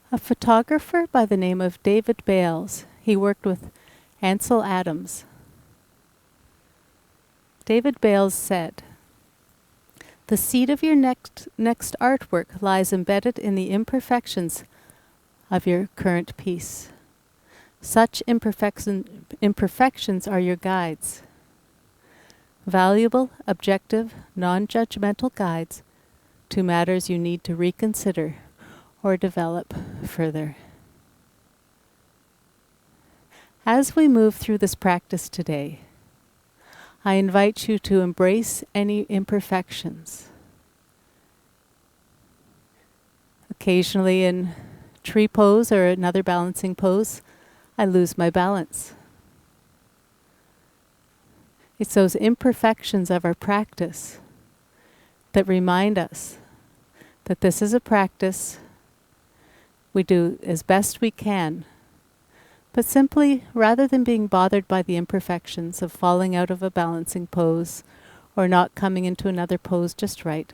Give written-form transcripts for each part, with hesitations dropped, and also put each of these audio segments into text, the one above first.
A photographer by the name of David Bales. He worked with Ansel Adams. David Bales said, "The seed of your next artwork lies embedded in the imperfections of your current piece. Such imperfections are your guides. Valuable, objective, non-judgmental guides to matters you need to reconsider or develop further." As we move through this practice today, I invite you to embrace any imperfections. Occasionally in tree pose or another balancing pose, I lose my balance. It's those imperfections of our practice that remind us that this is a practice we do as best we can. But simply, rather than being bothered by the imperfections of falling out of a balancing pose or not coming into another pose just right,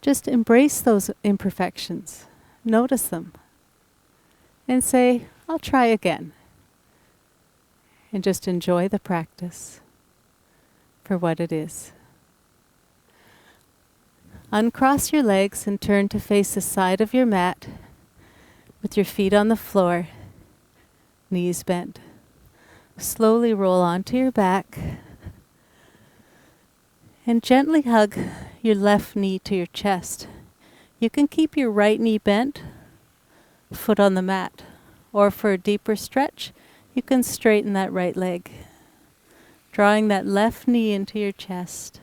just embrace those imperfections, notice them, and say, "I'll try again." And just enjoy the practice for what it is. Uncross your legs and turn to face the side of your mat with your feet on the floor, knees bent. Slowly roll onto your back and gently hug your left knee to your chest. You can keep your right knee bent, foot on the mat, or for a deeper stretch, you can straighten that right leg, drawing that left knee into your chest.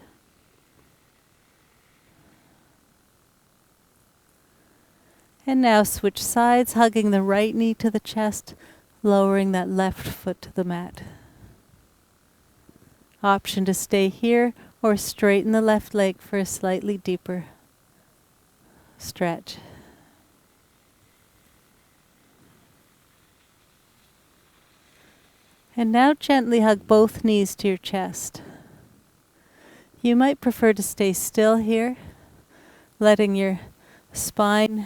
And now switch sides, hugging the right knee to the chest, lowering that left foot to the mat. Option to stay here or straighten the left leg for a slightly deeper stretch. And now gently hug both knees to your chest. You might prefer to stay still here, letting your spine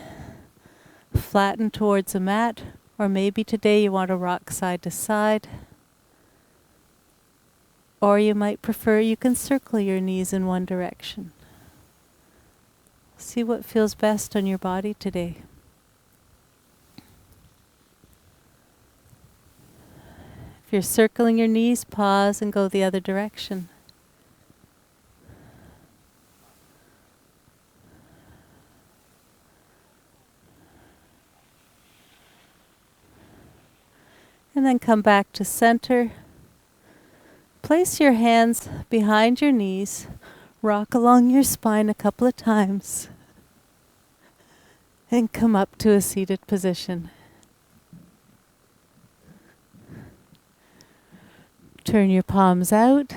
flatten towards the mat, or maybe today you want to rock side to side. Or you might prefer you can circle your knees in one direction. See what feels best on your body today. If you're circling your knees, pause and go the other direction. And then come back to center. Place your hands behind your knees. Rock along your spine a couple of times. And come up to a seated position. Turn your palms out.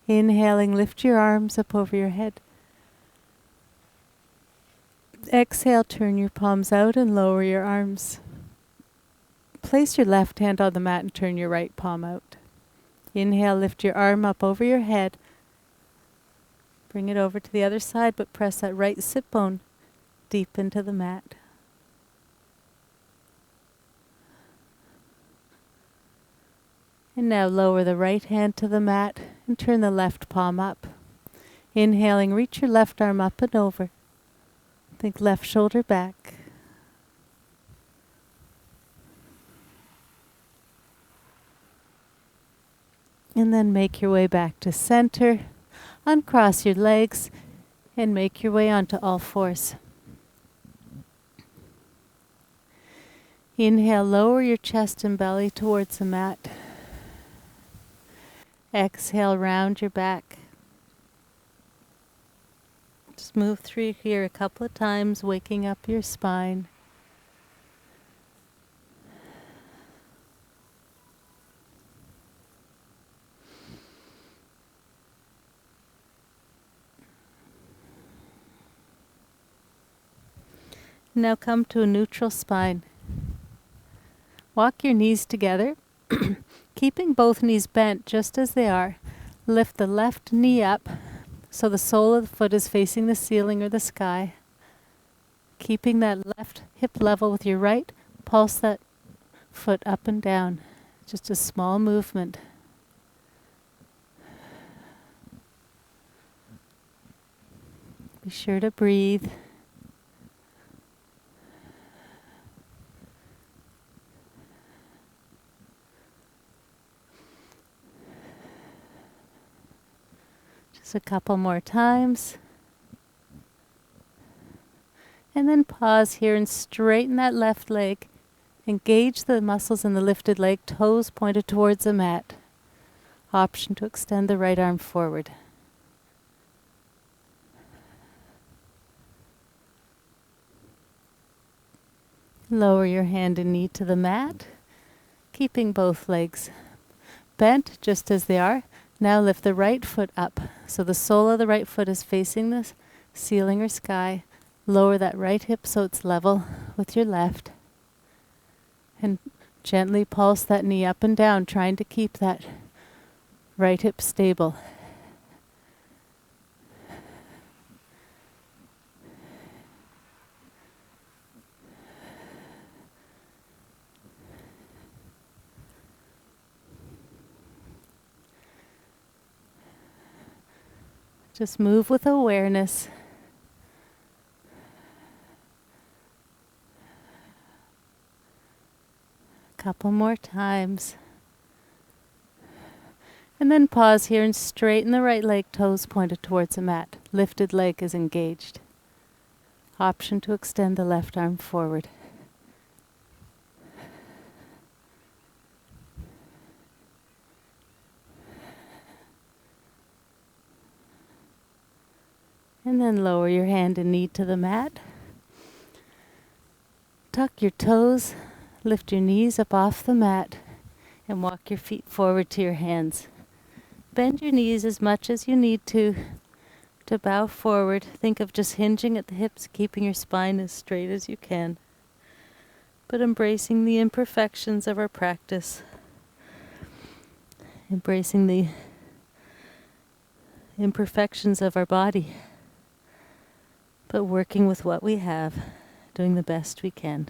Inhaling, lift your arms up over your head. Exhale, turn your palms out and lower your arms. Place your left hand on the mat and turn your right palm out. Inhale, lift your arm up over your head. Bring it over to the other side, but press that right sit bone deep into the mat. And now lower the right hand to the mat and turn the left palm up. Inhaling, reach your left arm up and over. Think left shoulder back. And then make your way back to center. Uncross your legs and make your way onto all fours. Inhale, lower your chest and belly towards the mat. Exhale, round your back. Just move through here a couple of times, waking up your spine. Now come to a neutral spine. Walk your knees together, keeping both knees bent just as they are. Lift the left knee up so the sole of the foot is facing the ceiling or the sky. Keeping that left hip level with your right, pulse that foot up and down. Just a small movement. Be sure to breathe. Just a couple more times. And then pause here and straighten that left leg. Engage the muscles in the lifted leg, toes pointed towards the mat. Option to extend the right arm forward. Lower your hand and knee to the mat, keeping both legs bent just as they are. Now lift the right foot up. So the sole of the right foot is facing the ceiling or sky. Lower that right hip so it's level with your left. And gently pulse that knee up and down, trying to keep that right hip stable. Just move with awareness. Couple more times. And then pause here and straighten the right leg, toes pointed towards the mat. Lifted leg is engaged. Option to extend the left arm forward. And then lower your hand and knee to the mat. Tuck your toes. Lift your knees up off the mat and walk your feet forward to your hands. Bend your knees as much as you need to bow forward. Think of just hinging at the hips, keeping your spine as straight as you can, but embracing the imperfections of our practice. Embracing the imperfections of our body, but working with what we have, doing the best we can.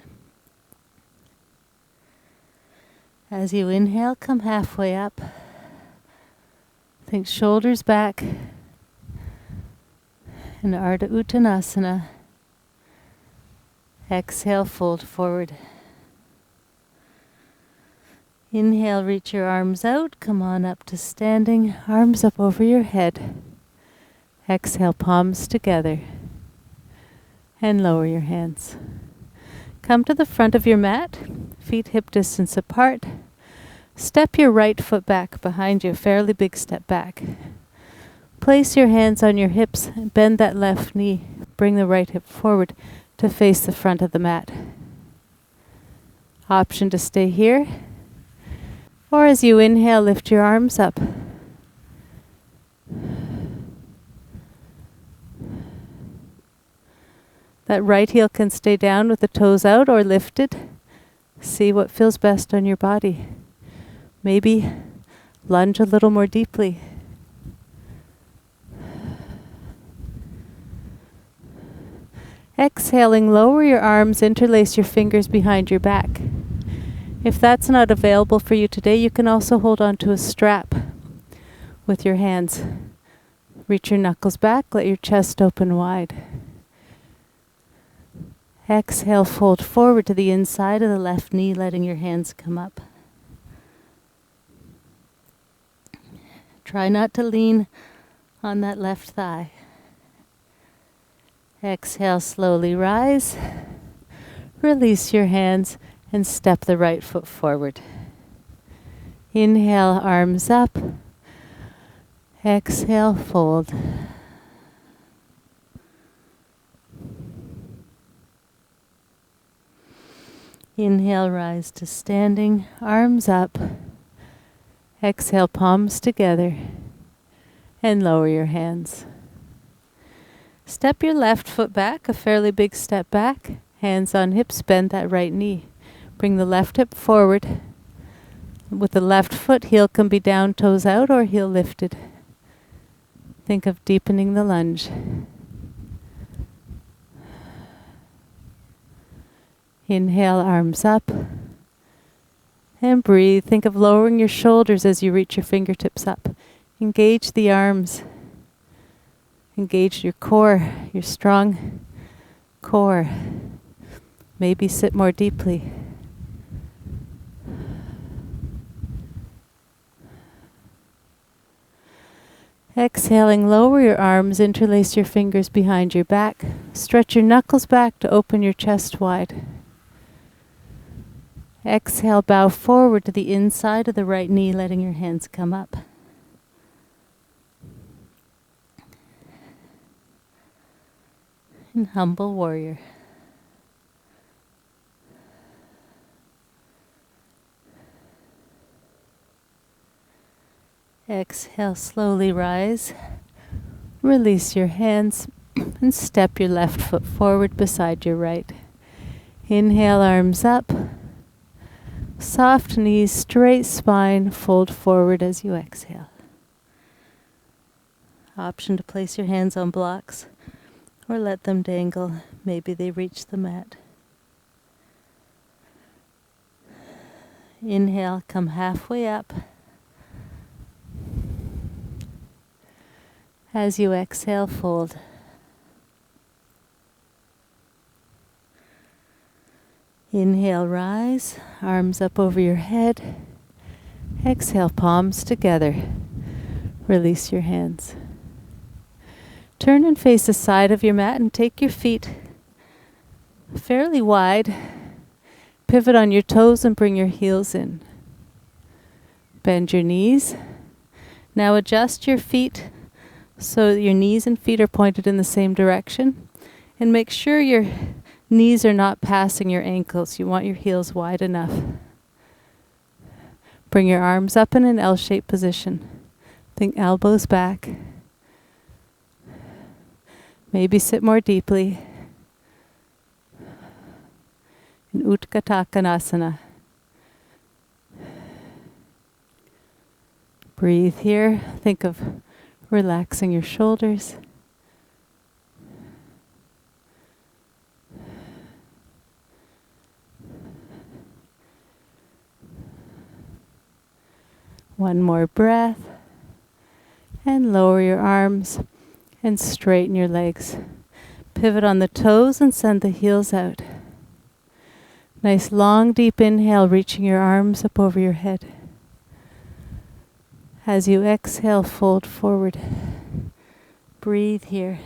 As you inhale, come halfway up. Think shoulders back. And Ardha Uttanasana. Exhale, fold forward. Inhale, reach your arms out. Come on up to standing. Arms up over your head. Exhale, palms together. And lower your hands. Come to the front of your mat, feet hip distance apart. Step your right foot back behind you, a fairly big step back. Place your hands on your hips and bend that left knee. Bring the right hip forward to face the front of the mat. Option to stay here. Or as you inhale, lift your arms up. That right heel can stay down with the toes out or lifted. See what feels best on your body. Maybe lunge a little more deeply. Exhaling, lower your arms, interlace your fingers behind your back. If that's not available for you today, you can also hold on to a strap with your hands. Reach your knuckles back, let your chest open wide. Exhale, fold forward to the inside of the left knee, letting your hands come up. Try not to lean on that left thigh. Exhale, slowly rise. Release your hands and step the right foot forward. Inhale, arms up. Exhale, fold. Inhale, rise to standing, arms up. Exhale, palms together, and lower your hands. Step your left foot back, a fairly big step back. Hands on hips, bend that right knee. Bring the left hip forward. With the left foot, heel can be down, toes out, or heel lifted. Think of deepening the lunge. Inhale, arms up. And breathe. Think of lowering your shoulders as you reach your fingertips up. Engage the arms. Engage your core, your strong core. Maybe sit more deeply. Exhaling, lower your arms, interlace your fingers behind your back. Stretch your knuckles back to open your chest wide. Exhale, bow forward to the inside of the right knee, letting your hands come up. And humble warrior. Exhale, slowly rise. Release your hands and step your left foot forward beside your right. Inhale, arms up. Soft knees, straight spine, fold forward as you exhale. Option to place your hands on blocks or let them dangle. Maybe they reach the mat. Inhale, come halfway up. As you exhale, fold. Inhale, rise, arms up over your head. Exhale, palms together. Release your hands. Turn and face the side of your mat and take your feet fairly wide. Pivot on your toes and bring your heels in. Bend your knees. Now adjust your feet so that your knees and feet are pointed in the same direction. And make sure your knees are not passing your ankles. You want your heels wide enough. Bring your arms up in an L-shaped position. Think elbows back. Maybe sit more deeply. In Utkatasana. Breathe here. Think of relaxing your shoulders. One more breath. And lower your arms and straighten your legs. Pivot on the toes and send the heels out. Nice long deep inhale, reaching your arms up over your head. As you exhale, fold forward. Breathe here.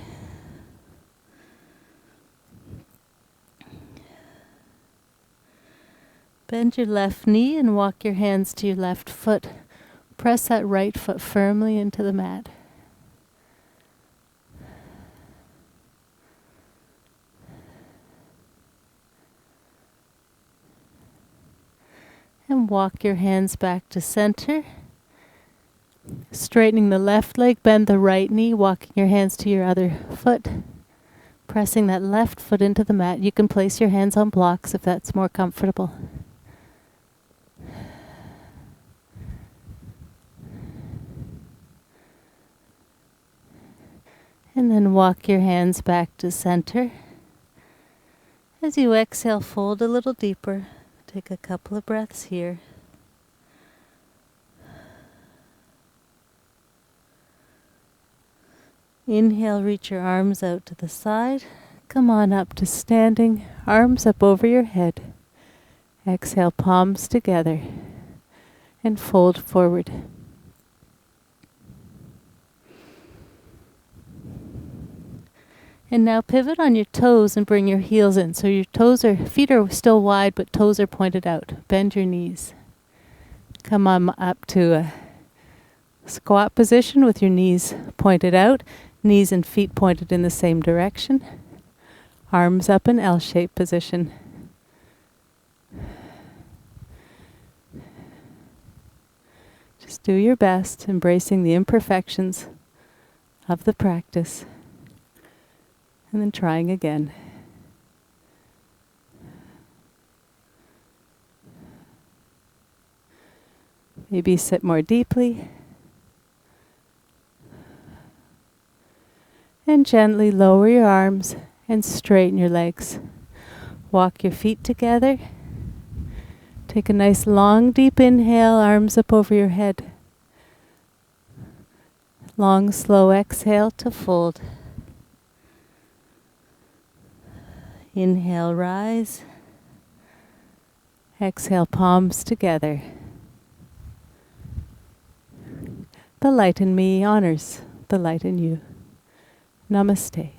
Bend your left knee and walk your hands to your left foot. Press that right foot firmly into the mat. And walk your hands back to center. Straightening the left leg, bend the right knee, walking your hands to your other foot. Pressing that left foot into the mat. You can place your hands on blocks if that's more comfortable. And then walk your hands back to center. As you exhale, fold a little deeper. Take a couple of breaths here. Inhale, reach your arms out to the side. Come on up to standing, arms up over your head. Exhale, palms together and fold forward. And now pivot on your toes and bring your heels in. So your feet are still wide, but toes are pointed out. Bend your knees. Come on up to a squat position with your knees pointed out. Knees and feet pointed in the same direction. Arms up in L-shaped position. Just do your best, embracing the imperfections of the practice. And then trying again. Maybe sit more deeply. And gently lower your arms and straighten your legs. Walk your feet together. Take a nice long deep inhale, arms up over your head. Long slow exhale to fold. Inhale, rise. Exhale, palms together. The light in me honors the light in you. Namaste.